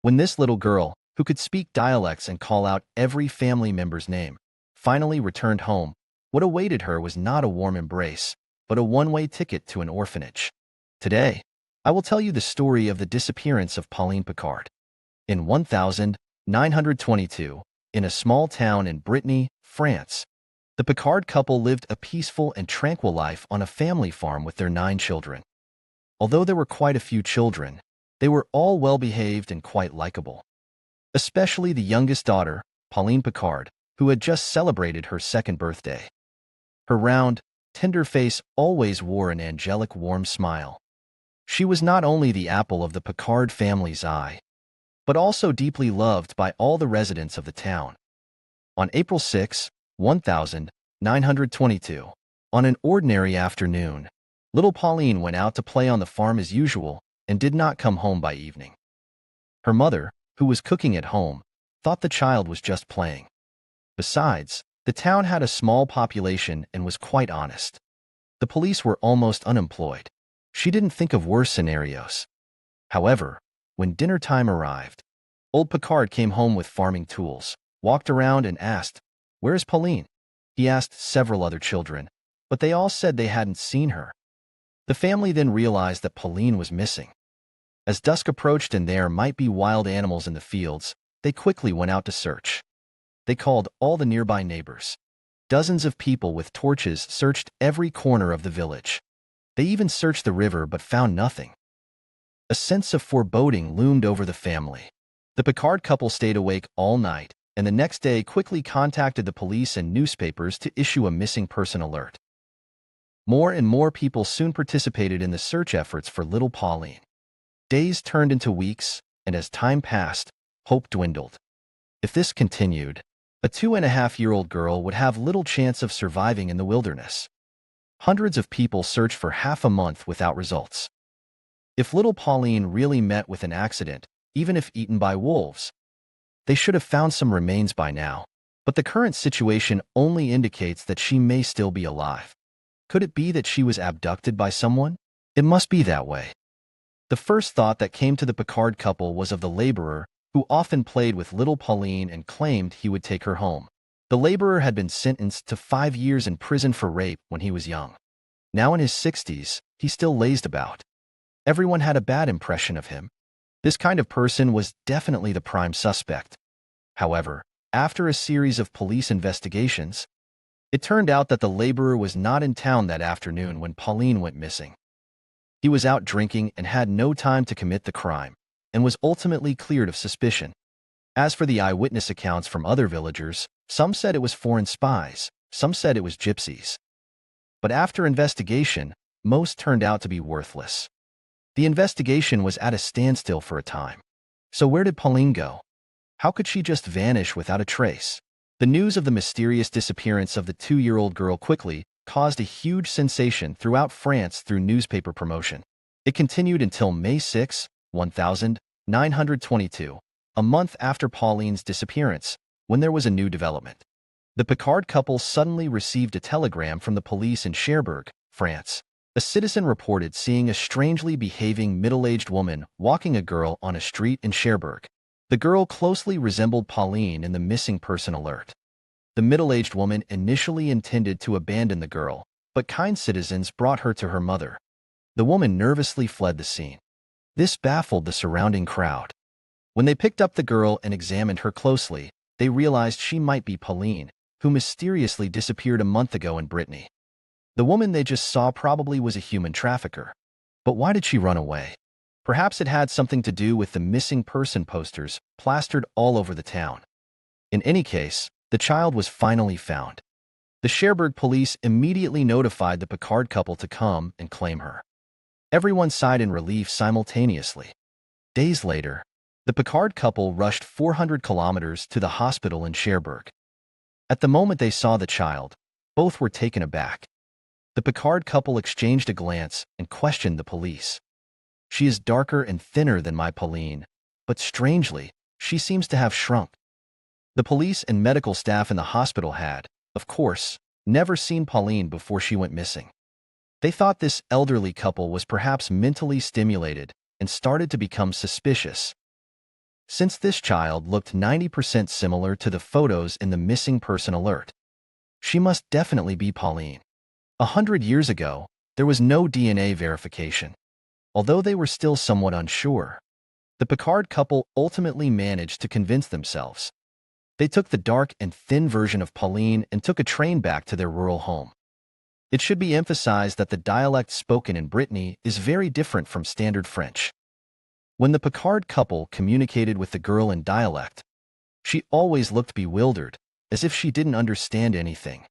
When this little girl, who could speak dialects and call out every family member's name, finally returned home, what awaited her was not a warm embrace, but a one-way ticket to an orphanage. Today, I will tell you the story of the disappearance of Pauline Picard. In 1922, in a small town in Brittany, France, the Picard couple lived a peaceful and tranquil life on a family farm with their 9 children. Although there were quite a few children, they were all well-behaved and quite likable. Especially the youngest daughter, Pauline Picard, who had just celebrated her second birthday. Her round, tender face always wore an angelic warm smile. She was not only the apple of the Picard family's eye, but also deeply loved by all the residents of the town. On April 6, 1922, on an ordinary afternoon, little Pauline went out to play on the farm as usual and did not come home by evening. Her mother, who was cooking at home, thought the child was just playing. Besides, the town had a small population and was quite honest. The police were almost unemployed. She didn't think of worse scenarios. However, when dinner time arrived, old Picard came home with farming tools, walked around and asked, "Where is Pauline?" He asked several other children, but they all said they hadn't seen her. The family then realized that Pauline was missing. As dusk approached and there might be wild animals in the fields, they quickly went out to search. They called all the nearby neighbors. Dozens of people with torches searched every corner of the village. They even searched the river but found nothing. A sense of foreboding loomed over the family. The Picard couple stayed awake all night, and the next day quickly contacted the police and newspapers to issue a missing person alert. More and more people soon participated in the search efforts for little Pauline. Days turned into weeks, and as time passed, hope dwindled. If this continued, a 2.5-year-old girl would have little chance of surviving in the wilderness. Hundreds of people searched for half a month without results. If little Pauline really met with an accident, even if eaten by wolves, they should have found some remains by now, but the current situation only indicates that she may still be alive. Could it be that she was abducted by someone? It must be that way. The first thought that came to the Picard couple was of the laborer, who often played with little Pauline and claimed he would take her home. The laborer had been sentenced to 5 years in prison for rape when he was young. Now in his 60s, he still lazed about. Everyone had a bad impression of him. This kind of person was definitely the prime suspect. However, after a series of police investigations, it turned out that the laborer was not in town that afternoon when Pauline went missing. He was out drinking and had no time to commit the crime, and was ultimately cleared of suspicion. As for the eyewitness accounts from other villagers, some said it was foreign spies, some said it was gypsies. But after investigation, most turned out to be worthless. The investigation was at a standstill for a time. So where did Pauline go? How could she just vanish without a trace? The news of the mysterious disappearance of the 2-year-old girl quickly caused a huge sensation throughout France through newspaper promotion. It continued until May 6, 1922, a month after Pauline's disappearance, when there was a new development. The Picard couple suddenly received a telegram from the police in Cherbourg, France. A citizen reported seeing a strangely behaving middle-aged woman walking a girl on a street in Cherbourg. The girl closely resembled Pauline in the missing person alert. The middle-aged woman initially intended to abandon the girl, but kind citizens brought her to her mother. The woman nervously fled the scene. This baffled the surrounding crowd. When they picked up the girl and examined her closely, they realized she might be Pauline, who mysteriously disappeared a month ago in Brittany. The woman they just saw probably was a human trafficker. But why did she run away? Perhaps it had something to do with the missing person posters plastered all over the town. In any case, the child was finally found. The Cherbourg police immediately notified the Picard couple to come and claim her. Everyone sighed in relief simultaneously. Days later, the Picard couple rushed 400 kilometers to the hospital in Cherbourg. At the moment they saw the child, both were taken aback. The Picard couple exchanged a glance and questioned the police. "She is darker and thinner than my Pauline, but strangely, she seems to have shrunk." The police and medical staff in the hospital had, of course, never seen Pauline before she went missing. They thought this elderly couple was perhaps mentally stimulated and started to become suspicious. since this child looked 90% similar to the photos in the missing person alert. She must definitely be Pauline. 100 years ago, there was no DNA verification. Although they were still somewhat unsure, the Picard couple ultimately managed to convince themselves. They took the dark and thin version of Pauline and took a train back to their rural home. It should be emphasized that the dialect spoken in Brittany is very different from standard French. When the Picard couple communicated with the girl in dialect, she always looked bewildered, as if she didn't understand anything.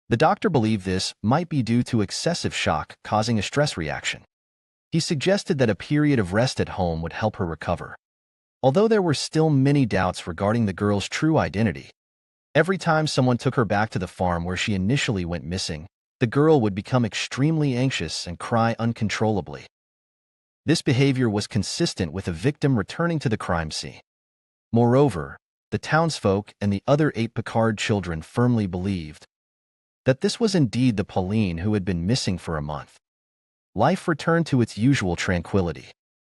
The doctor believed this might be due to excessive shock causing a stress reaction. He suggested that a period of rest at home would help her recover. Although there were still many doubts regarding the girl's true identity, every time someone took her back to the farm where she initially went missing, the girl would become extremely anxious and cry uncontrollably. This behavior was consistent with a victim returning to the crime scene. Moreover, the townsfolk and the other 8 Picard children firmly believed that this was indeed the Pauline who had been missing for a month. Life returned to its usual tranquility.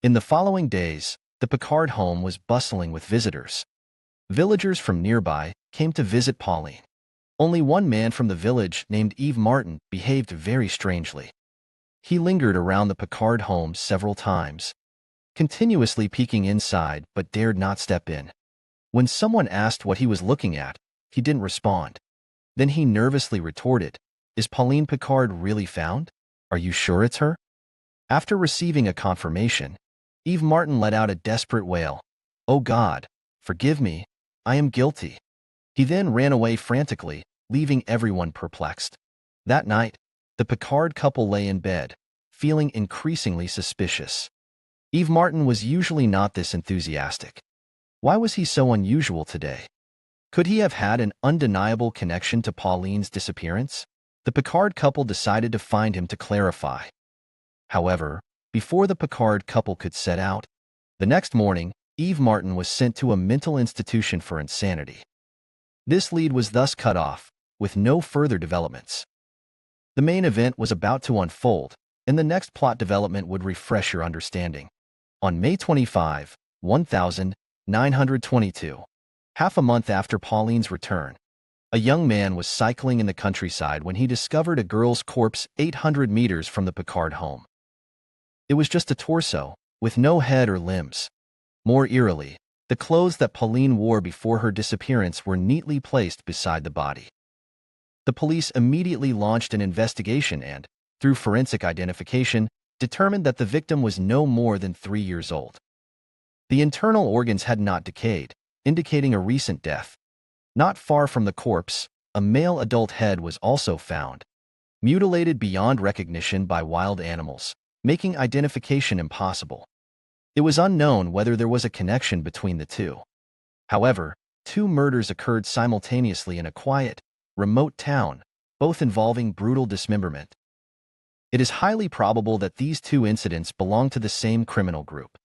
In the following days, the Picard home was bustling with visitors. Villagers from nearby came to visit Pauline. Only one man from the village, named Yves Martin, behaved very strangely. He lingered around the Picard home several times, continuously peeking inside but dared not step in. When someone asked what he was looking at, he didn't respond. Then he nervously retorted, "Is Pauline Picard really found? Are you sure it's her?" After receiving a confirmation, Yves Martin let out a desperate wail. "Oh God, forgive me, I am guilty." He then ran away frantically, leaving everyone perplexed. That night, the Picard couple lay in bed, feeling increasingly suspicious. Yves Martin was usually not this enthusiastic. Why was he so unusual today? Could he have had an undeniable connection to Pauline's disappearance? The Picard couple decided to find him to clarify. However, before the Picard couple could set out, the next morning, Yves Martin was sent to a mental institution for insanity. This lead was thus cut off, with no further developments. The main event was about to unfold, and the next plot development would refresh your understanding. On May 25, 1922, half a month after Pauline's return, a young man was cycling in the countryside when he discovered a girl's corpse 800 meters from the Picard home. It was just a torso, with no head or limbs. More eerily, the clothes that Pauline wore before her disappearance were neatly placed beside the body. The police immediately launched an investigation and, through forensic identification, determined that the victim was no more than 3 years old. The internal organs had not decayed, indicating a recent death. Not far from the corpse, a male adult head was also found, mutilated beyond recognition by wild animals, making identification impossible. It was unknown whether there was a connection between the two. However, 2 murders occurred simultaneously in a quiet, remote town, both involving brutal dismemberment. It is highly probable that these 2 incidents belong to the same criminal group.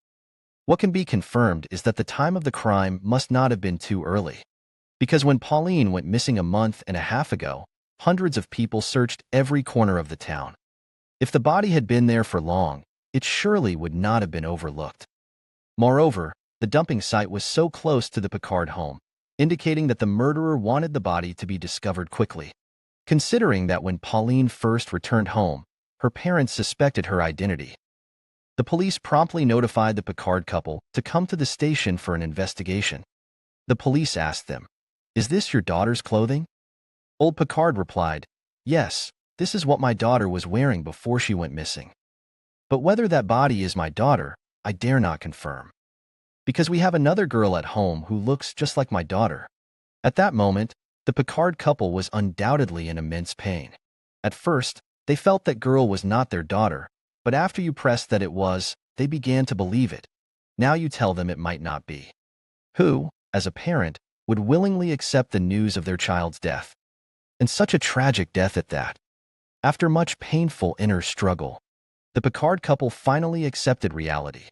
What can be confirmed is that the time of the crime must not have been too early, because when Pauline went missing a month and a half ago, hundreds of people searched every corner of the town. If the body had been there for long, it surely would not have been overlooked. Moreover, the dumping site was so close to the Picard home, indicating that the murderer wanted the body to be discovered quickly. Considering that when Pauline first returned home, her parents suspected her identity, the police promptly notified the Picard couple to come to the station for an investigation. The police asked them, "Is this your daughter's clothing?" Old Picard replied, "Yes, this is what my daughter was wearing before she went missing. But whether that body is my daughter, I dare not confirm. Because we have another girl at home who looks just like my daughter." At that moment, the Picard couple was undoubtedly in immense pain. At first, they felt that girl was not their daughter, but after you pressed that it was, they began to believe it. Now you tell them it might not be. Who, as a parent, would willingly accept the news of their child's death? And such a tragic death at that. After much painful inner struggle, the Picard couple finally accepted reality.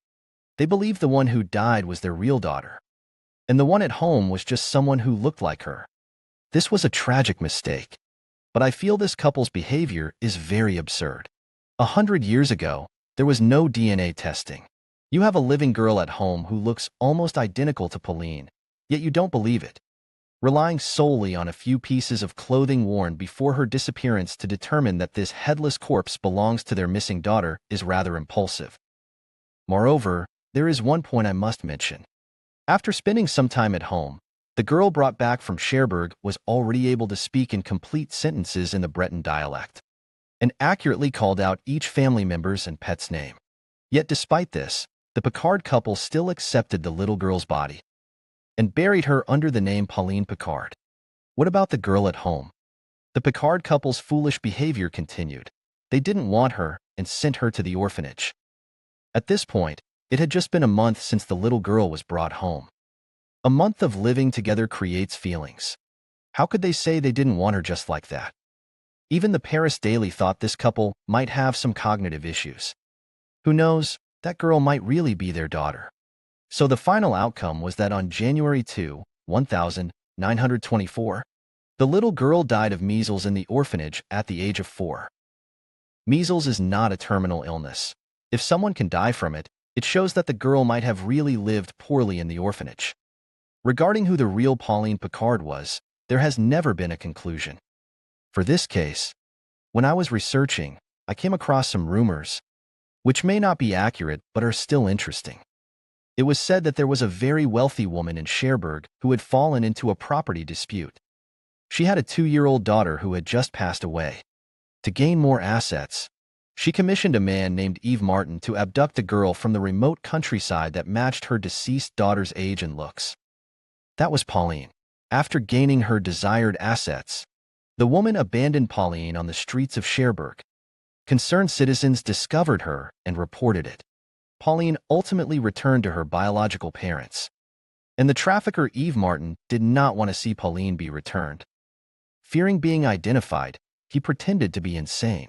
They believed the one who died was their real daughter, and the one at home was just someone who looked like her. This was a tragic mistake, but I feel this couple's behavior is very absurd. 100 years ago, there was no DNA testing. You have a living girl at home who looks almost identical to Pauline, yet you don't believe it, relying solely on a few pieces of clothing worn before her disappearance to determine that this headless corpse belongs to their missing daughter is rather impulsive. Moreover, there is one point I must mention. After spending some time at home, the girl brought back from Cherbourg was already able to speak in complete sentences in the Breton dialect, and accurately called out each family member's and pet's name. Yet despite this, the Picard couple still accepted the little girl's body and buried her under the name Pauline Picard. What about the girl at home? The Picard couple's foolish behavior continued. They didn't want her and sent her to the orphanage. At this point, it had just been a month since the little girl was brought home. A month of living together creates feelings. How could they say they didn't want her just like that? Even the Paris Daily thought this couple might have some cognitive issues. Who knows, that girl might really be their daughter. So the final outcome was that on January 2, 1924, the little girl died of measles in the orphanage at the age of 4. Measles is not a terminal illness. If someone can die from it, it shows that the girl might have really lived poorly in the orphanage. Regarding who the real Pauline Picard was, there has never been a conclusion. For this case, when I was researching, I came across some rumors, which may not be accurate but are still interesting. It was said that there was a very wealthy woman in Cherbourg who had fallen into a property dispute. She had a 2-year-old daughter who had just passed away. To gain more assets, she commissioned a man named Yves Martin to abduct a girl from the remote countryside that matched her deceased daughter's age and looks. That was Pauline. After gaining her desired assets, the woman abandoned Pauline on the streets of Cherbourg. Concerned citizens discovered her and reported it. Pauline ultimately returned to her biological parents, and the trafficker Yves Martin did not want to see Pauline be returned. Fearing being identified, he pretended to be insane.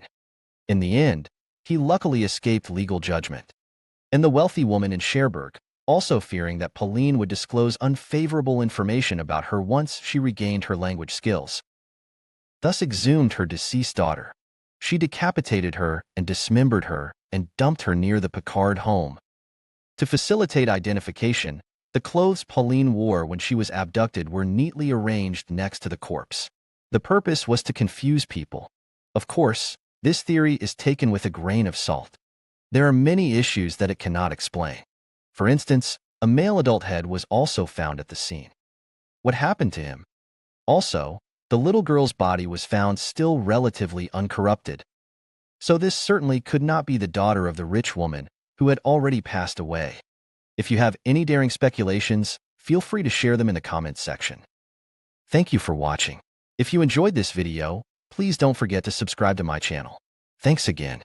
In the end, he luckily escaped legal judgment. And the wealthy woman in Cherbourg, also fearing that Pauline would disclose unfavorable information about her once she regained her language skills, thus exhumed her deceased daughter. She decapitated her and dismembered her and dumped her near the Picard home. To facilitate identification, the clothes Pauline wore when she was abducted were neatly arranged next to the corpse. The purpose was to confuse people. Of course, this theory is taken with a grain of salt. There are many issues that it cannot explain. For instance, a male adult head was also found at the scene. What happened to him? Also, the little girl's body was found still relatively uncorrupted. So this certainly could not be the daughter of the rich woman who had already passed away. If you have any daring speculations, feel free to share them in the comments section. Thank you for watching. If you enjoyed this video, please don't forget to subscribe to my channel. Thanks again.